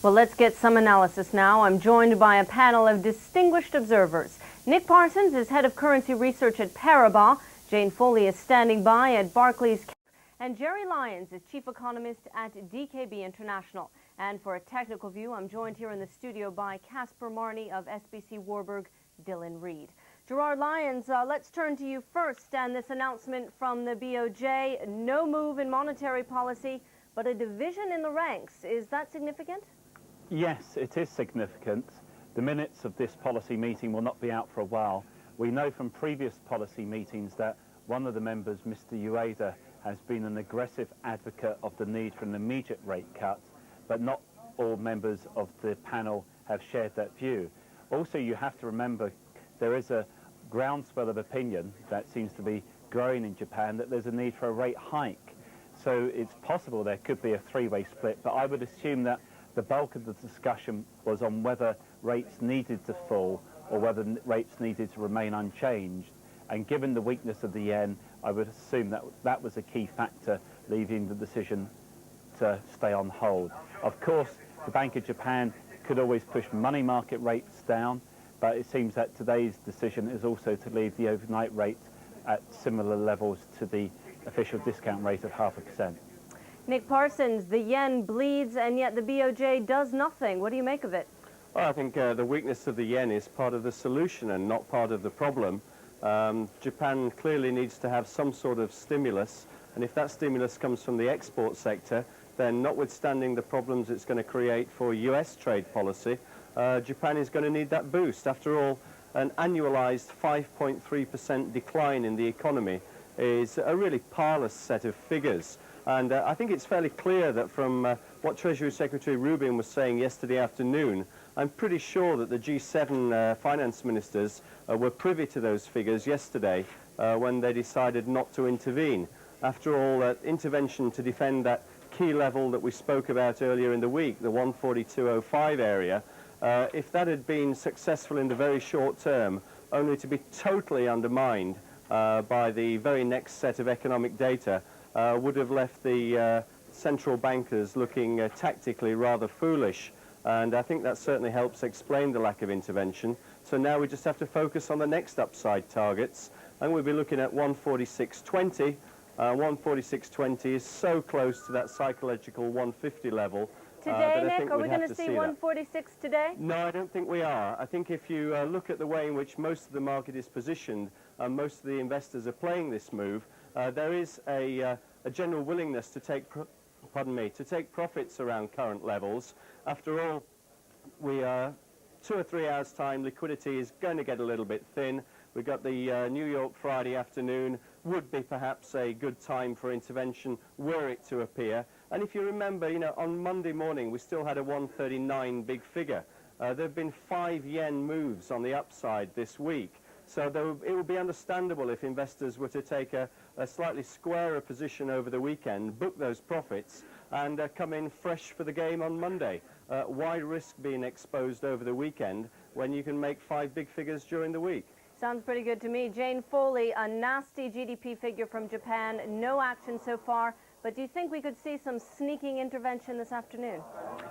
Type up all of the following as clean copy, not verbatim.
Well, let's get some analysis now. I'm joined by a panel of distinguished observers. Nick Parsons is head of currency research at Paribas. Jane Foley is standing by at Barclays. And Jerry Lyons is chief economist at DKB International. And for a technical view, I'm joined here in the studio by Casper Marney of SBC Warburg, Dylan Reed. Gerard Lyons, let's turn to you first. And this announcement from the BOJ, no move in monetary policy, but a division in the ranks. Is that significant? Yes, it is significant. The minutes of this policy meeting will not be out for a while. We know from previous policy meetings that one of the members, Mr. Ueda, has been an aggressive advocate of the need for an immediate rate cut, but not all members of the panel have shared that view. Also, you have to remember there is a groundswell of opinion that seems to be growing in Japan that there's a need for a rate hike. So it's possible there could be a three-way split, but I would assume that the bulk of the discussion was on whether rates needed to fall or whether rates needed to remain unchanged. And given the weakness of the yen, I would assume that that was a key factor leaving the decision to stay on hold. Of course, the Bank of Japan could always push money market rates down, but it seems that today's decision is also to leave the overnight rate at similar levels to the official discount rate of 0.5%. Nick Parsons, the yen bleeds and yet the BOJ does nothing. What do you make of it? Well, I think the weakness of the yen is part of the solution and not part of the problem. Japan clearly needs to have some sort of stimulus, and if that stimulus comes from the export sector, then notwithstanding the problems it's going to create for US trade policy, Japan is going to need that boost. After all, an annualized 5.3% decline in the economy is a really parlous set of figures. And I think it's fairly clear that from what Treasury Secretary Rubin was saying yesterday afternoon, I'm pretty sure that the G7 finance ministers were privy to those figures yesterday when they decided not to intervene. After all, intervention to defend that key level that we spoke about earlier in the week, the 142.05 area, if that had been successful in the very short term, only to be totally undermined by the very next set of economic data, would have left the central bankers looking tactically rather foolish. And I think that certainly helps explain the lack of intervention. So now we just have to focus on the next upside targets, and we'll be looking at 146.20. 146.20 is so close to that psychological 150 level. Today, Nick, are we going to see 146 today? No, I don't think we are. I think if you look at the way in which most of the market is positioned and most of the investors are playing this move, there is a general willingness to take profits around current levels. After all, we are 2 or 3 hours' time, liquidity is going to get a little bit thin. We've got the New York Friday afternoon, would be perhaps a good time for intervention were it to appear. And if you remember, on Monday morning, we still had a 139 big figure. There have been 5 yen moves on the upside this week. So it would be understandable if investors were to take a slightly squarer position over the weekend, book those profits, and come in fresh for the game on Monday. Why risk being exposed over the weekend when you can make 5 big figures during the week? Sounds pretty good to me. Jane Foley, a nasty GDP figure from Japan, no action so far. But do you think we could see some sneaking intervention this afternoon?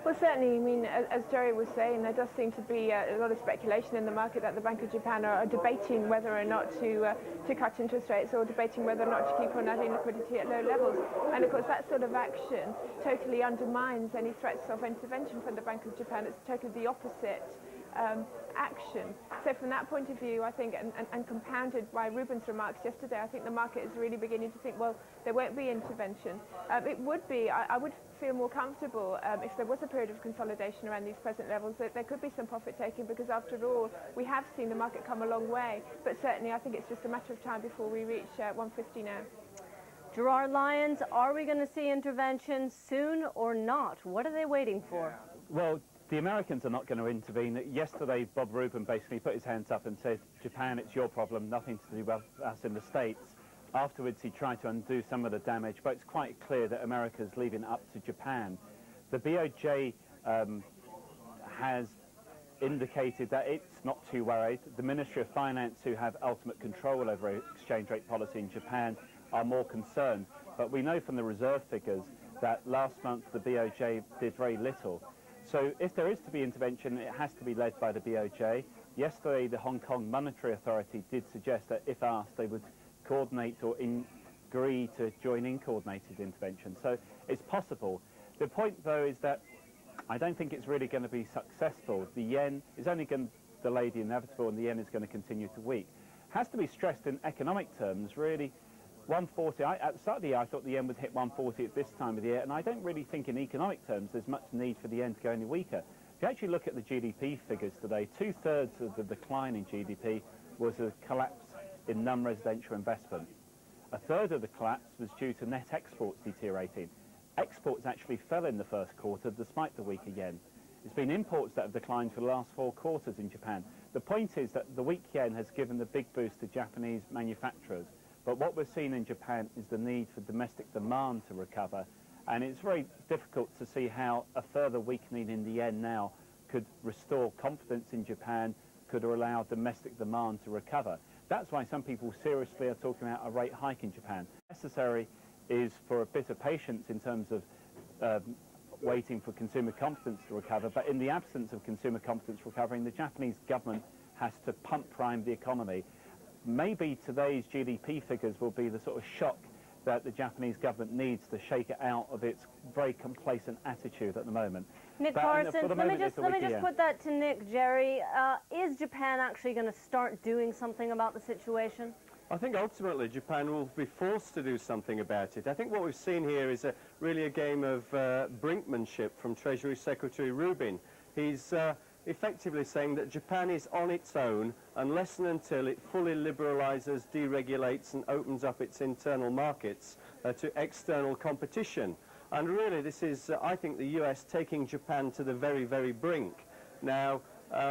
Well, certainly. I mean, as Jerry was saying, there does seem to be a lot of speculation in the market that the Bank of Japan are debating whether or not to cut interest rates, or debating whether or not to keep on adding liquidity at low levels. And of course, that sort of action totally undermines any threats of intervention from the Bank of Japan. It's totally the opposite action. So from that point of view, I think, and compounded by Rubin's remarks yesterday, I think the market is really beginning to think, well, there won't be intervention. It would be, I would feel more comfortable if there was a period of consolidation around these present levels, that there could be some profit taking, because after all, we have seen the market come a long way. But certainly, I think it's just a matter of time before we reach 150 now. Gerard Lyons, are we going to see intervention soon or not? What are they waiting for? Well, the Americans are not going to intervene. Yesterday, Bob Rubin basically put his hands up and said, Japan, it's your problem, nothing to do with us in the States. Afterwards, he tried to undo some of the damage, but it's quite clear that America's leaving up to Japan. The BOJ has indicated that it's not too worried. The Ministry of Finance, who have ultimate control over exchange rate policy in Japan, are more concerned. But we know from the reserve figures that last month the BOJ did very little. So if there is to be intervention, it has to be led by the BOJ. Yesterday, the Hong Kong Monetary Authority did suggest that if asked, they would coordinate or agree to join in coordinated intervention. So it's possible. The point, though, is that I don't think it's really going to be successful. The yen is only going to delay the inevitable, and the yen is going to continue to weak. Has to be stressed in economic terms, really. 140, at the start of the year I thought the yen would hit 140 at this time of the year, and I don't really think in economic terms there's much need for the yen to go any weaker. If you actually look at the GDP figures today, 2/3 of the decline in GDP was a collapse in non-residential investment. A third of the collapse was due to net exports deteriorating. Exports actually fell in the first quarter despite the weaker yen. It's been imports that have declined for the last 4 quarters in Japan. The point is that the weak yen has given the big boost to Japanese manufacturers. But what we're seeing in Japan is the need for domestic demand to recover. And it's very difficult to see how a further weakening in the yen now could restore confidence in Japan, could allow domestic demand to recover. That's why some people seriously are talking about a rate hike in Japan. Necessary is for a bit of patience in terms of waiting for consumer confidence to recover. But in the absence of consumer confidence recovering, the Japanese government has to pump prime the economy. Maybe today's GDP figures will be the sort of shock that the Japanese government needs to shake it out of its very complacent attitude at the moment. Nick Parsons, let me just put that to Nick, Jerry. Is Japan actually going to start doing something about the situation? I think ultimately Japan will be forced to do something about it. I think what we've seen here is really a game of brinkmanship from Treasury Secretary Rubin. He's effectively saying that Japan is on its own unless and until it fully liberalizes, deregulates and opens up its internal markets to external competition. And really this is, I think, the US taking Japan to the very, very brink. Now,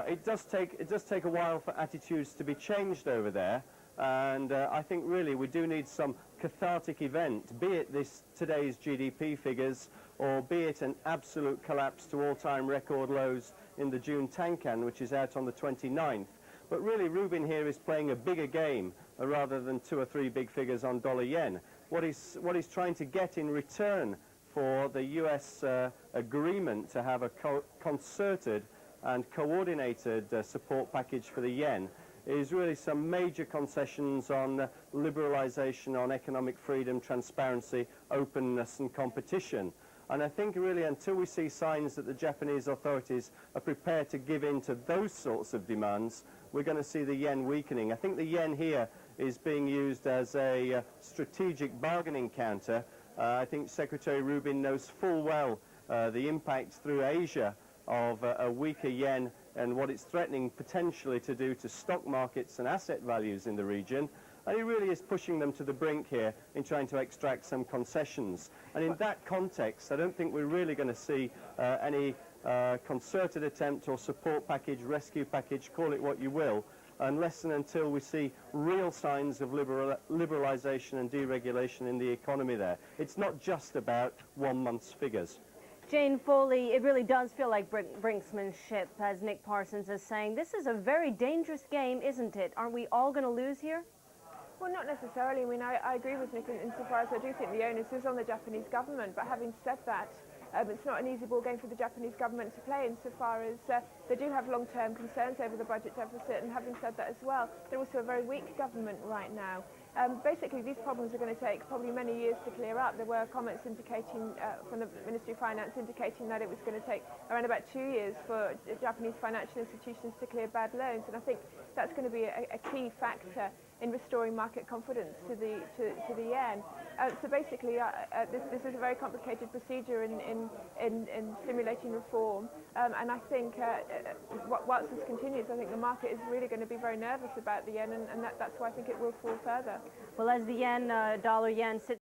it does take a while for attitudes to be changed over there. And I think really we do need some cathartic event, be it today's GDP figures, or be it an absolute collapse to all-time record lows in the June Tankan, which is out on the 29th. But really Rubin here is playing a bigger game rather than 2 or 3 big figures on dollar-yen. What he's trying to get in return for the US agreement to have a concerted and coordinated support package for the yen is really some major concessions on liberalization, on economic freedom, transparency, openness and competition. And I think really until we see signs that the Japanese authorities are prepared to give in to those sorts of demands, we're going to see the yen weakening. I think the yen here is being used as a strategic bargaining counter. I think Secretary Rubin knows full well the impact through Asia of a weaker yen and what it's threatening potentially to do to stock markets and asset values in the region. And he really is pushing them to the brink here in trying to extract some concessions. And in that context, I don't think we're really going to see any concerted attempt or support package, rescue package, call it what you will, unless and until we see real signs of liberalization and deregulation in the economy there. It's not just about 1 month's figures. Jane Foley, it really does feel like brinksmanship, as Nick Parsons is saying. This is a very dangerous game, isn't it? Aren't we all going to lose here? Well, not necessarily. I mean, I agree with Nick insofar as I do think the onus is on the Japanese government. But having said that, it's not an easy ball game for the Japanese government to play insofar as they do have long-term concerns over the budget deficit. And having said that as well, they're also a very weak government right now. Basically, these problems are going to take probably many years to clear up. There were comments indicating from the Ministry of Finance indicating that it was going to take around about 2 years for Japanese financial institutions to clear bad loans. And I think that's going to be a key factor in restoring market confidence to the yen. So basically, this is a very complicated procedure in stimulating reform. And I think whilst this continues, I think the market is really going to be very nervous about the yen, and that's why I think it will fall further. Well, as the yen, dollar yen sits